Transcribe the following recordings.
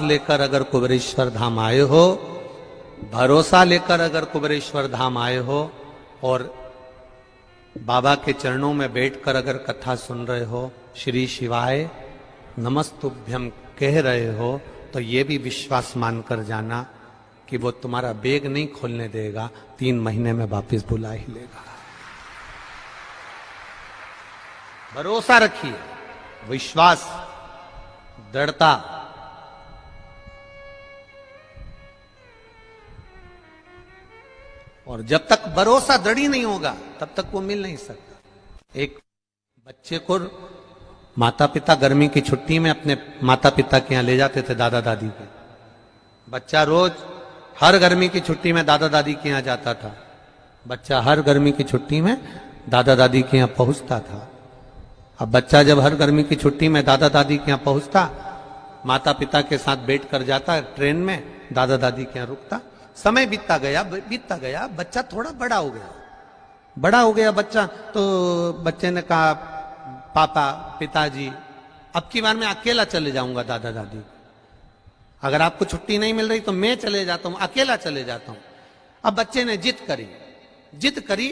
लेकर अगर कुबेरेश्वर धाम आए हो, भरोसा लेकर अगर कुबेरेश्वर धाम आए हो और बाबा के चरणों में बैठकर अगर कथा सुन रहे हो, श्री शिवाय नमस्तुभ्यम कह रहे हो, तो ये भी विश्वास मानकर जाना कि वो तुम्हारा बैग नहीं खोलने देगा, 3 महीने में वापस बुला ही लेगा। भरोसा रखिए, विश्वास, दृढ़ता। और जब तक भरोसा दृढ़ ही नहीं होगा तब तक वो मिल नहीं सकता। एक बच्चे को माता पिता गर्मी की छुट्टी में अपने माता पिता के यहां ले जाते थे, दादा दादी के। बच्चा रोज हर गर्मी की छुट्टी में दादा दादी के यहां जाता था। बच्चा हर गर्मी की छुट्टी में दादा दादी के यहां पहुंचता था। अब बच्चा जब हर गर्मी की छुट्टी में दादा दादी के यहां पहुंचता, माता पिता के साथ बैठ कर जाता ट्रेन में, दादा दादी के यहां रुकता। समय बीतता गया, बच्चा थोड़ा बड़ा हो गया बच्चा। तो बच्चे ने कहा, पापा पिताजी अब की बार मैं अकेला चले जाऊंगा दादा दादी, अगर आपको छुट्टी नहीं मिल रही तो मैं चले जाता हूं, अकेला चले जाता हूं। अब बच्चे ने जिद करी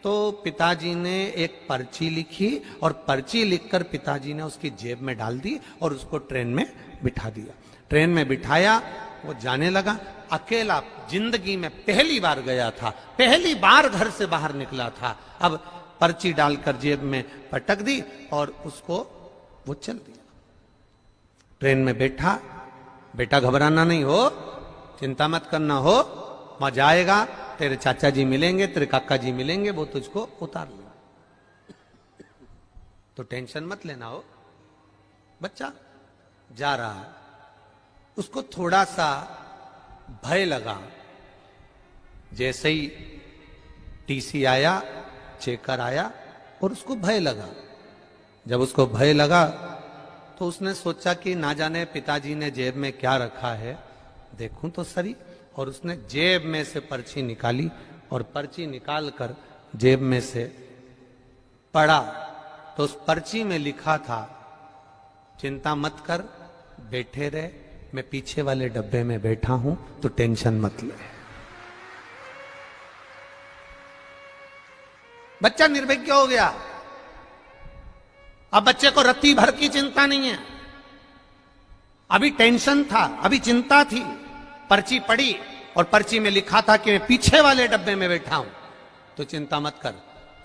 तो पिताजी ने एक पर्ची लिखी और पर्ची लिखकर पिताजी ने उसकी जेब में डाल दी और उसको ट्रेन में बिठा दिया। ट्रेन में बिठाया, वो जाने लगा। अकेला जिंदगी में पहली बार गया था, पहली बार घर से बाहर निकला था। अब पर्ची डालकर जेब में पटक दी और उसको वो चल दिया। ट्रेन में बैठा, बेटा घबराना नहीं हो, चिंता मत करना हो, मजा आएगा, तेरे चाचा जी मिलेंगे, तेरे काका जी मिलेंगे, वो तुझको उतार लेंगे, तो टेंशन मत लेना हो। बच्चा जा रहा है, उसको थोड़ा सा भय लगा। जैसे ही टीसी आया, चेकर आया और उसको भय लगा। जब उसको भय लगा तो उसने सोचा कि ना जाने पिताजी ने जेब में क्या रखा है, देखूं तो सही। और उसने जेब में से पर्ची निकाली और पर्ची निकाल कर जेब में से पढ़ा तो उस पर्ची में लिखा था, चिंता मत कर, बैठे रहे, मैं पीछे वाले डब्बे में बैठा हूं, तो टेंशन मत ले। बच्चा निर्विज्ञ हो गया। अब बच्चे को रत्ती भर की चिंता नहीं है, अभी टेंशन था, अभी चिंता थी। पर्ची पढ़ी और पर्ची में लिखा था कि मैं पीछे वाले डब्बे में बैठा हूं, तो चिंता मत कर,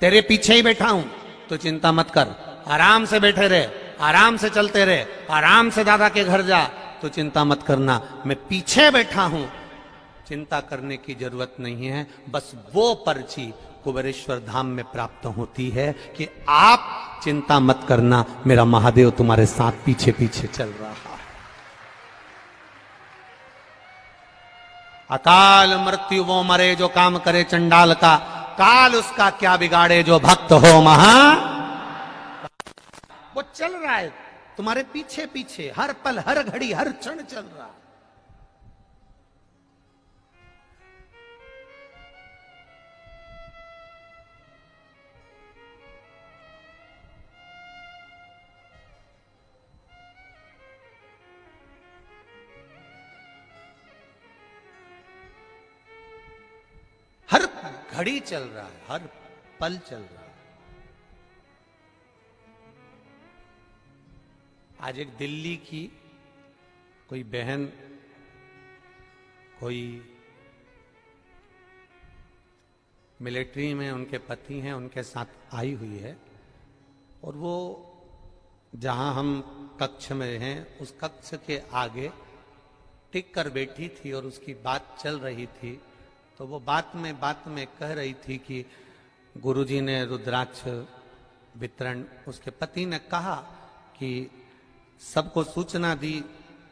तेरे पीछे ही बैठा हूं, तो चिंता मत कर, आराम से बैठे रहे, आराम से चलते रहे, आराम से दादा के घर जा, तो चिंता मत करना, मैं पीछे बैठा हूं, चिंता करने की जरूरत नहीं है। बस वो पर्ची कुबेरेश्वर धाम में प्राप्त होती है कि आप चिंता मत करना, मेरा महादेव तुम्हारे साथ पीछे पीछे चल रहा है। अकाल मृत्यु वो मरे जो काम करे चंडाल का, काल उसका क्या बिगाड़े जो भक्त हो महा। वो चल रहा है तुम्हारे पीछे पीछे, हर पल, हर घड़ी, हर क्षण चल रहा है। हर घड़ी चल रहा है, हर पल चल रहा है। आज एक दिल्ली की कोई बहन, कोई मिलिट्री में उनके पति हैं, उनके साथ आई हुई है और वो जहां हम कक्ष में हैं उस कक्ष के आगे टिक कर बैठी थी और उसकी बात चल रही थी। तो वो बात में कह रही थी कि गुरुजी ने रुद्राक्ष वितरण, उसके पति ने कहा कि सबको सूचना दी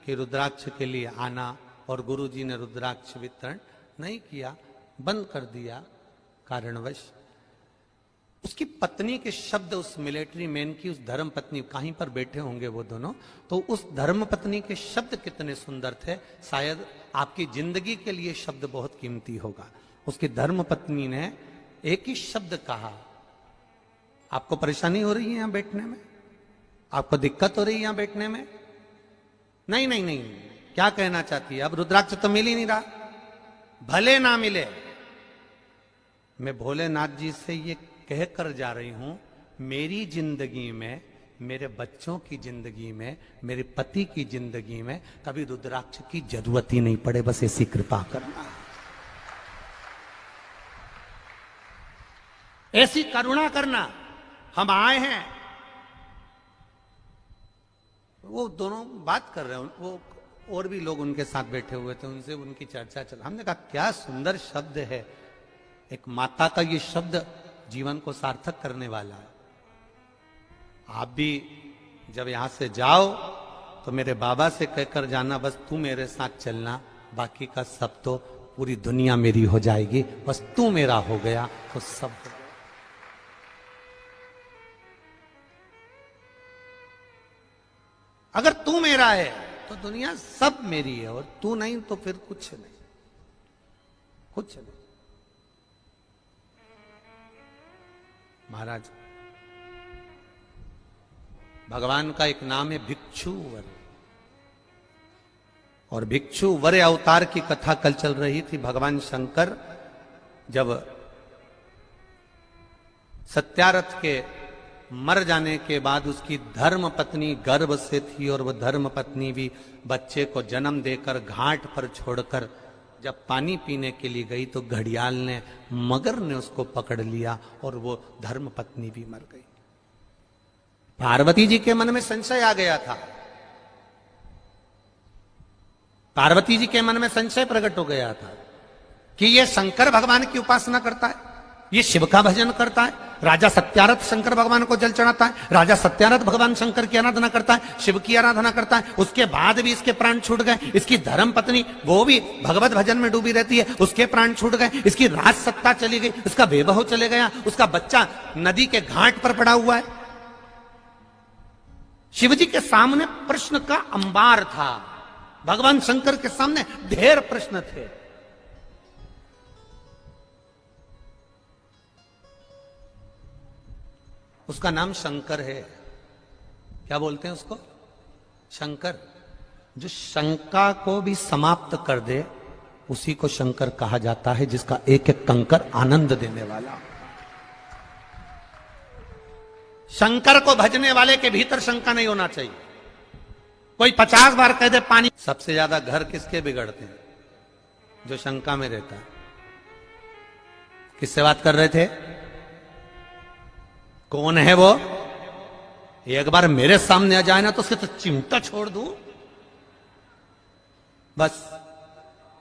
कि रुद्राक्ष के लिए आना, और गुरुजी ने रुद्राक्ष वितरण नहीं किया, बंद कर दिया कारणवश। उसकी पत्नी के शब्द, उस मिलिट्री मैन की उस धर्म पत्नी, कहीं पर बैठे होंगे वो दोनों, तो उस धर्म पत्नी के शब्द कितने सुंदर थे। शायद आपकी जिंदगी के लिए शब्द बहुत कीमती होगा। उसकी धर्म पत्नी ने एक ही शब्द कहा, आपको परेशानी हो रही है यहां बैठने में, आपको दिक्कत हो रही है यहां बैठने में? नहीं नहीं नहीं, क्या कहना चाहती है? अब रुद्राक्ष तो मिल ही नहीं रहा, भले ना मिले। मैं भोलेनाथ जी से ये कह कर जा रही हूं, मेरी जिंदगी में, मेरे बच्चों की जिंदगी में, मेरे पति की जिंदगी में कभी रुद्राक्ष की जरूरत ही नहीं पड़े, बस ऐसी कृपा करना, ऐसी करुणा करना। हम आए हैं, वो दोनों बात कर रहे हैं, वो और भी लोग उनके साथ बैठे हुए थे, उनसे उनकी चर्चा चल। हमने कहा क्या सुंदर शब्द है, एक माता का ये शब्द जीवन को सार्थक करने वाला है। आप भी जब यहां से जाओ तो मेरे बाबा से कहकर जाना, बस तू मेरे साथ चलना, बाकी का सब तो, पूरी दुनिया मेरी हो जाएगी, बस तू मेरा हो गया तो सब हो गया। अगर तू मेरा है तो दुनिया सब मेरी है, और तू नहीं तो फिर कुछ नहीं, कुछ नहीं। महाराज, भगवान का एक नाम है भिक्षुवर, और भिक्षुवर अवतार की कथा कल चल रही थी। भगवान शंकर जब सत्यारथ के मर जाने के बाद उसकी धर्म पत्नी गर्भ से थी, और वह धर्म पत्नी भी बच्चे को जन्म देकर घाट पर छोड़कर जब पानी पीने के लिए गई तो घड़ियाल ने, मगर ने उसको पकड़ लिया और वो धर्म पत्नी भी मर गई। पार्वती जी के मन में संशय आ गया था, पार्वती जी के मन में संशय प्रकट हो गया था कि ये शंकर भगवान की उपासना करता है, ये शिव का भजन करता है। राजा सत्यारथ शंकर भगवान को जल चढ़ाता है, राजा सत्यारथ भगवान शंकर की आराधना करता है, शिव की आराधना करता है, उसके बाद भी इसके प्राण छूट गए। इसकी धर्म पत्नी वो भी भगवत भजन में डूबी रहती है, उसके प्राण छूट गए। इसकी राज सत्ता चली गई, उसका वैभव चले गया, उसका बच्चा नदी के घाट पर पड़ा हुआ है। शिवजी के सामने प्रश्न का अंबार था, भगवान शंकर के सामने ढेर प्रश्न थे। उसका नाम शंकर है। क्या बोलते हैं उसको? शंकर। जो शंका को भी समाप्त कर दे उसी को शंकर कहा जाता है, जिसका एक एक कंकर आनंद देने वाला। शंकर को भजने वाले के भीतर शंका नहीं होना चाहिए। कोई 50 बार कह दे पानी। सबसे ज्यादा घर किसके बिगड़ते हैं? जो शंका में रहता है। किससे बात कर रहे थे? कौन है वो? एक बार मेरे सामने आ जाए ना तो उसके तो चिमटा छोड़ दूं। बस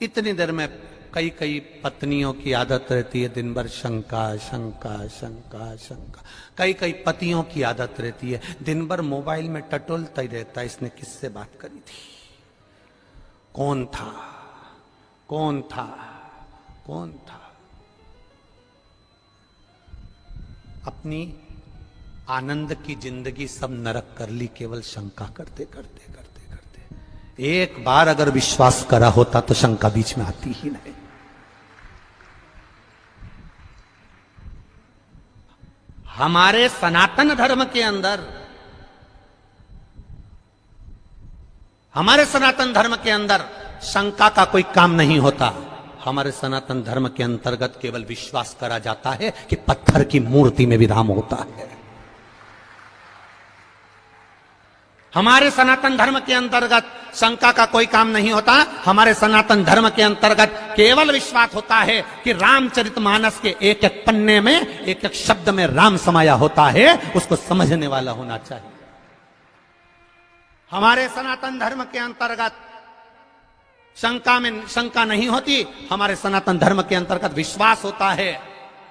इतनी देर में कई कई पत्नियों की आदत रहती है दिन भर शंका शंका शंका शंका। कई कई पतियों की आदत रहती है दिन भर मोबाइल में टटोलता ही रहता है, इसने किससे बात करी थी, कौन था, कौन था, कौन था। अपनी आनंद की जिंदगी सब नरक कर ली केवल शंका करते करते करते करते। एक बार अगर विश्वास करा होता तो शंका बीच में आती ही नहीं। हमारे सनातन धर्म के अंदर, हमारे सनातन धर्म के अंदर शंका का कोई काम नहीं होता। हमारे सनातन धर्म के अंतर्गत केवल विश्वास करा जाता है कि पत्थर की मूर्ति में भी राम होता है। हमारे सनातन धर्म के अंतर्गत शंका का कोई काम नहीं होता। हमारे सनातन धर्म के अंतर्गत केवल विश्वास होता है कि रामचरितमानस के एक एक पन्ने में एक एक शब्द में राम समाया होता है, उसको समझने वाला होना चाहिए। हमारे सनातन धर्म के अंतर्गत शंका नहीं होती। हमारे सनातन धर्म के अंतर्गत विश्वास होता है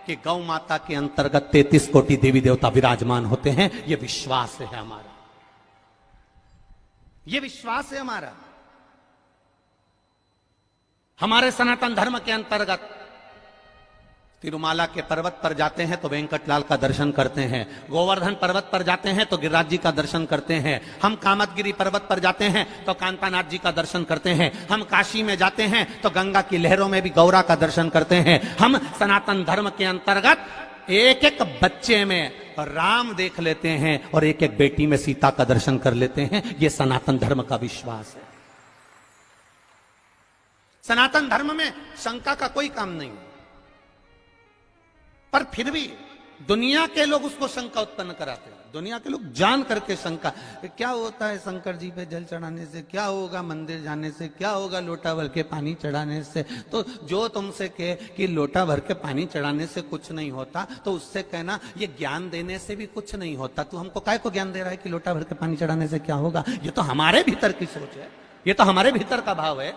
कि गौ माता के अंतर्गत 33 कोटि देवी देवता विराजमान होते हैं। यह विश्वास है हमारा, यह विश्वास है हमारा। हमारे सनातन धर्म के अंतर्गत तिरुमाला के पर्वत पर जाते हैं तो वेंकटलाल का दर्शन करते हैं, गोवर्धन पर्वत पर जाते हैं तो गिरिराज जी का दर्शन करते हैं, हम कामतगिरी पर्वत पर जाते हैं तो कांतानाथ जी का दर्शन करते हैं, हम काशी में जाते हैं तो गंगा की लहरों में भी गौरा का दर्शन करते हैं। हम सनातन धर्म के अंतर्गत एक एक बच्चे में राम देख लेते हैं और एक एक बेटी में सीता का दर्शन कर लेते हैं। यह सनातन धर्म का विश्वास है। सनातन धर्म में शंका का कोई काम नहीं, पर फिर भी दुनिया के लोग उसको शंका उत्पन्न कराते हैं। दुनिया के लोग जान करके शंका, क्या होता है शंकर जी पे जल चढ़ाने से, क्या होगा मंदिर जाने से, क्या होगा लोटा भर के पानी चढ़ाने से। तो जो तुमसे कहे कि लोटा भर के पानी चढ़ाने से कुछ नहीं होता, तो उससे कहना ये ज्ञान देने से भी कुछ नहीं होता। तू हमको काय को ज्ञान दे रहा है कि लोटा भर के पानी चढ़ाने से क्या होगा? ये तो हमारे भीतर की सोच है, ये तो हमारे भीतर का भाव है।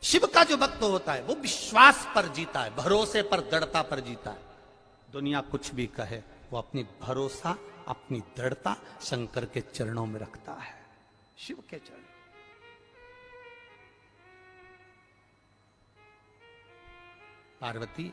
शिव का जो भक्त होता है वो विश्वास पर जीता है, भरोसे पर, दृढ़ता पर जीता है। दुनिया कुछ भी कहे, वो अपनी भरोसा, अपनी दृढ़ता शंकर के चरणों में रखता है, शिव के चरण। पार्वती,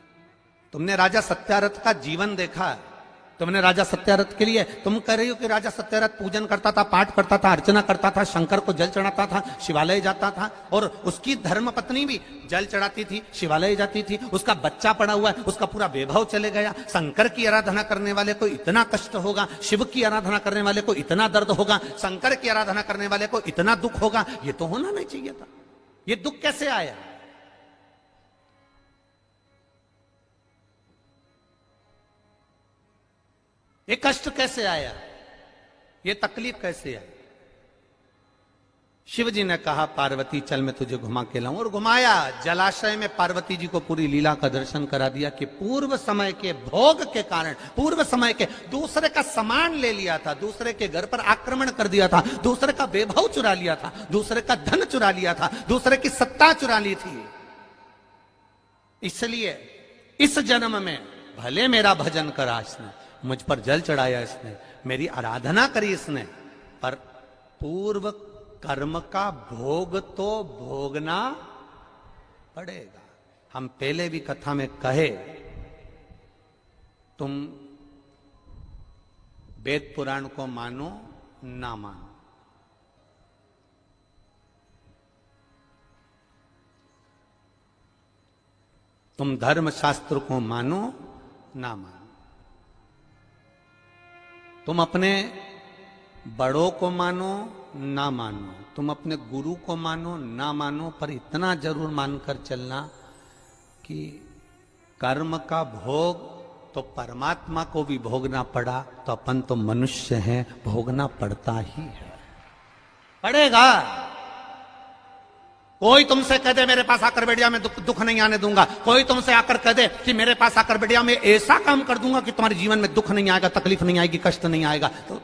तुमने राजा सत्यारथ का जीवन देखा है, तुमने राजा सत्यारथ के लिए, तुम कह रही हो कि राजा सत्यारथ पूजन करता था, पाठ करता था, अर्चना करता था, शंकर को जल चढ़ाता था, शिवालय जाता था, और उसकी धर्म पत्नी भी जल चढ़ाती थी, शिवालय जाती थी, उसका बच्चा पड़ा हुआ है, उसका पूरा वैभव चले गया। शंकर की आराधना करने वाले को इतना कष्ट होगा, शिव की आराधना करने वाले को इतना दर्द होगा, शंकर की आराधना करने वाले को इतना दुख होगा, ये तो होना नहीं चाहिए था। ये दुख कैसे आया? ये कष्ट कैसे आया? ये तकलीफ कैसे आई? शिव जी ने कहा, पार्वती चल मैं तुझे घुमा के लाऊं, और घुमाया। जलाशय में पार्वती जी को पूरी लीला का दर्शन करा दिया कि पूर्व समय के भोग के कारण, पूर्व समय के दूसरे का सामान ले लिया था, दूसरे के घर पर आक्रमण कर दिया था, दूसरे का वैभव चुरा लिया था, दूसरे का धन चुरा लिया था, दूसरे की सत्ता चुरा ली थी। इसलिए इस जन्म में भले मेरा भजन करा इसने, मुझ पर जल चढ़ाया इसने, मेरी आराधना करी इसने, पर पूर्व कर्म का भोग तो भोगना पड़ेगा। हम पहले भी कथा में कहे, तुम वेद पुराण को मानो ना मानो, तुम धर्म शास्त्र को मानो ना मानो, तुम अपने बड़ों को मानो ना मानो, तुम अपने गुरु को मानो ना मानो, पर इतना जरूर मानकर चलना कि कर्म का भोग तो परमात्मा को भी भोगना पड़ा, तो अपन तो मनुष्य हैं, भोगना पड़ता ही है, पड़ेगा। कोई तुमसे कह दे मेरे पास आकर बैठ जा, मैं दुख नहीं आने दूंगा, कोई तुमसे आकर कह दे कि मेरे पास आकर बैठ जा, मैं ऐसा काम कर दूंगा कि तुम्हारे जीवन में दुख नहीं आएगा, तकलीफ नहीं आएगी, कष्ट नहीं आएगा, तो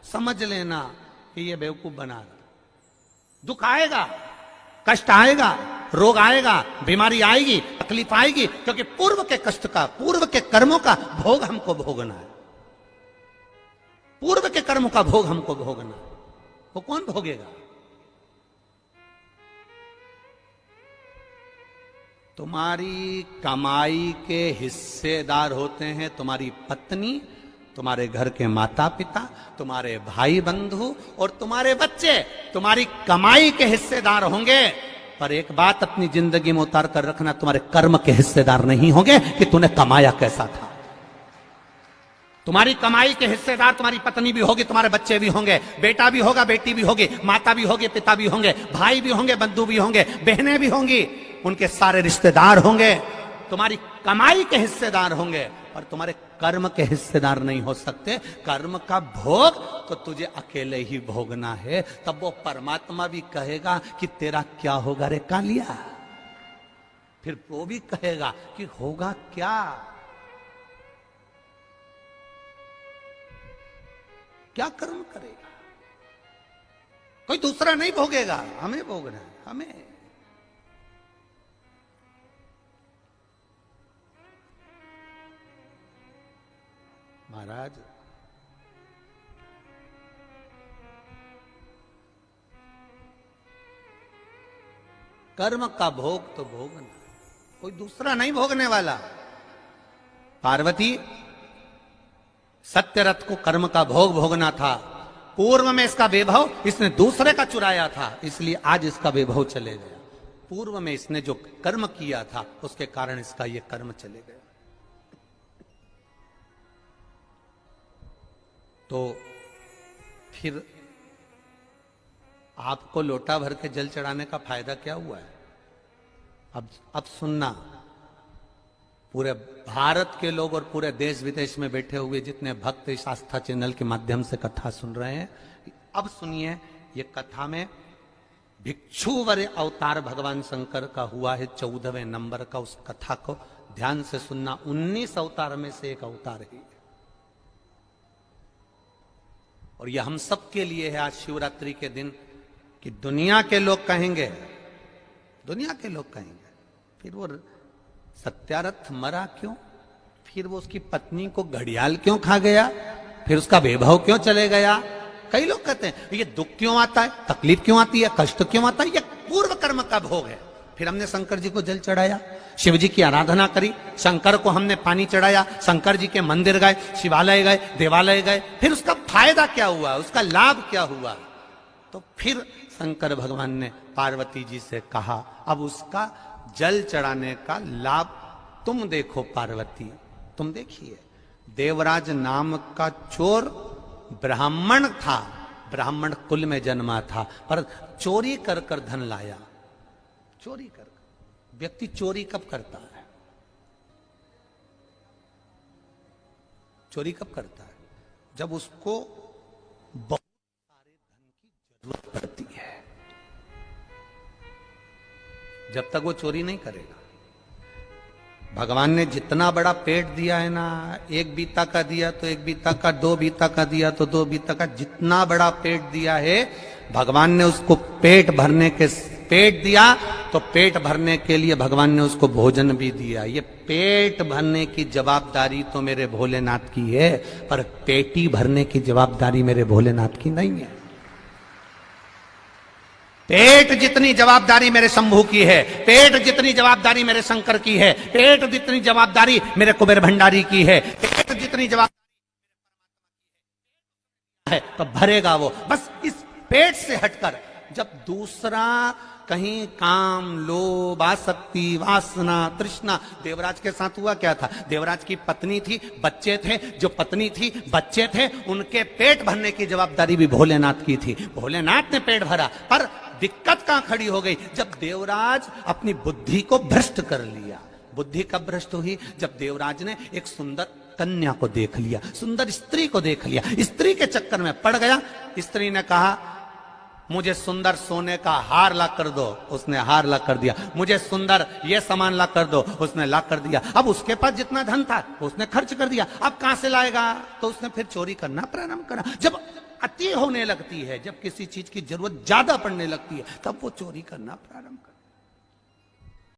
समझ लेना कि ये बेवकूफ बना रहा। दुख आएगा, कष्ट आएगा, रोग आएगा, बीमारी आएगी, तकलीफ आएगी, क्योंकि पूर्व के कष्ट का, पूर्व के कर्मों का भोग हमको भोगना है। पूर्व के कर्मों का भोग हमको भोगना, वो कौन भोगेगा? तुम्हारी कमाई के हिस्सेदार होते हैं तुम्हारी पत्नी, तुम्हारे घर के माता पिता, तुम्हारे भाई बंधु और तुम्हारे बच्चे तुम्हारी कमाई के हिस्सेदार होंगे। पर एक बात अपनी जिंदगी में उतार कर रखना, तुम्हारे कर्म के हिस्सेदार नहीं होंगे कि तूने कमाया कैसा था। तुम्हारी कमाई के हिस्सेदार तुम्हारी पत्नी भी होगी, तुम्हारे बच्चे भी होंगे, बेटा भी होगा, बेटी भी होगी, माता भी होगी, पिता भी होंगे, भाई भी होंगे, बंधु भी होंगे, बहनें भी होंगी, उनके सारे रिश्तेदार होंगे, तुम्हारी कमाई के हिस्सेदार होंगे, और तुम्हारे कर्म के हिस्सेदार नहीं हो सकते। कर्म का भोग तो तुझे अकेले ही भोगना है। तब वो परमात्मा भी कहेगा कि तेरा क्या होगा रे कालिया, फिर वो भी कहेगा कि होगा क्या, क्या कर्म करेगा। कोई दूसरा नहीं भोगेगा, हमें भोगना है, हमें। महाराज कर्म का भोग तो भोगना, कोई दूसरा नहीं भोगने वाला। पार्वती, सत्यरथ को कर्म का भोग भोगना था, पूर्व में इसका वैभव इसने दूसरे का चुराया था, इसलिए आज इसका वैभव चले गया। पूर्व में इसने जो कर्म किया था उसके कारण इसका ये कर्म चले गए। तो फिर आपको लोटा भर के जल चढ़ाने का फायदा क्या हुआ है? अब सुनना, पूरे भारत के लोग और पूरे देश विदेश में बैठे हुए जितने भक्त इस आस्था चैनल के माध्यम से कथा सुन रहे हैं, अब सुनिए। ये कथा में भिक्षुवर अवतार भगवान शंकर का हुआ है 14वें नंबर का। उस कथा को ध्यान से सुनना। 19 अवतार में से एक अवतार है और यह हम सब के लिए है आज शिवरात्रि के दिन कि दुनिया के लोग कहेंगे, फिर वो सत्यारथ मरा क्यों? फिर वो उसकी पत्नी को घड़ियाल क्यों खा गया? फिर उसका वैभव क्यों चले गया? कई लोग कहते हैं ये दुख क्यों आता है, तकलीफ क्यों आती है, कष्ट क्यों आता है? ये पूर्व कर्म का भोग है। फिर हमने शंकर जी को जल चढ़ाया, शिव जी की आराधना करी, शंकर को हमने पानी चढ़ाया, शंकर जी के मंदिर गए, शिवालय गए, देवालय गए। फिर उसका फायदा क्या हुआ, उसका लाभ क्या हुआ? तो फिर शंकर भगवान ने पार्वती जी से कहा अब उसका जल चढ़ाने का लाभ तुम देखो पार्वती, तुम देखिए। देवराज नाम का चोर ब्राह्मण था, ब्राह्मण कुल में जन्मा था, पर चोरी कर कर धन लाया। चोरी कर, व्यक्ति चोरी कब करता है? चोरी कब करता है? जब उसको बहुत सारे धन की जरूरत पड़ती है। जब तक वो चोरी नहीं करेगा। भगवान ने जितना बड़ा पेट दिया है ना, 1 बीता का दिया तो 1 बीता का, 2 बीता का दिया तो 2 बीता का, जितना बड़ा पेट दिया है भगवान ने उसको पेट दिया तो पेट भरने के लिए भगवान ने उसको भोजन भी दिया। ये पेट भरने की जवाबदारी तो मेरे भोलेनाथ की है, पर पेटी भरने की जवाबदारी मेरे भोलेनाथ की नहीं है। पेट जितनी जवाबदारी मेरे शंभू की है, पेट जितनी जवाबदारी मेरे शंकर की है, पेट जितनी जवाबदारी मेरे कुबेर भंडारी की है, पेट जितनी जवाबदारी है तो भरेगा वो। बस इस पेट से हटकर जब दूसरा कहीं काम, लोभ, आसक्ति, वासना, तृष्णा, देवराज के साथ हुआ क्या था? देवराज की पत्नी थी, बच्चे थे, जो पत्नी थी, बच्चे थे, उनके पेट भरने की जवाबदारी भी भोलेनाथ की थी। भोलेनाथ ने पेट भरा, पर दिक्कत कहां खड़ी हो गई? जब देवराज अपनी बुद्धि को भ्रष्ट कर लिया। बुद्धि कब भ्रष्ट हुई? जब देवराज ने एक सुंदर कन्या को देख लिया, सुंदर स्त्री को देख लिया, स्त्री के चक्कर में पड़ गया। स्त्री ने कहा मुझे सुंदर सोने का हार ला कर दो, उसने हार ला कर दिया। मुझे सुंदर ये सामान ला कर दो, उसने ला कर दिया। अब उसके पास जितना धन था उसने खर्च कर दिया, अब कहां से लाएगा? तो उसने फिर चोरी करना प्रारंभ करा। जब अति होने लगती है, जब किसी चीज की जरूरत ज्यादा पड़ने लगती है, तब वो चोरी करना प्रारंभ करता है।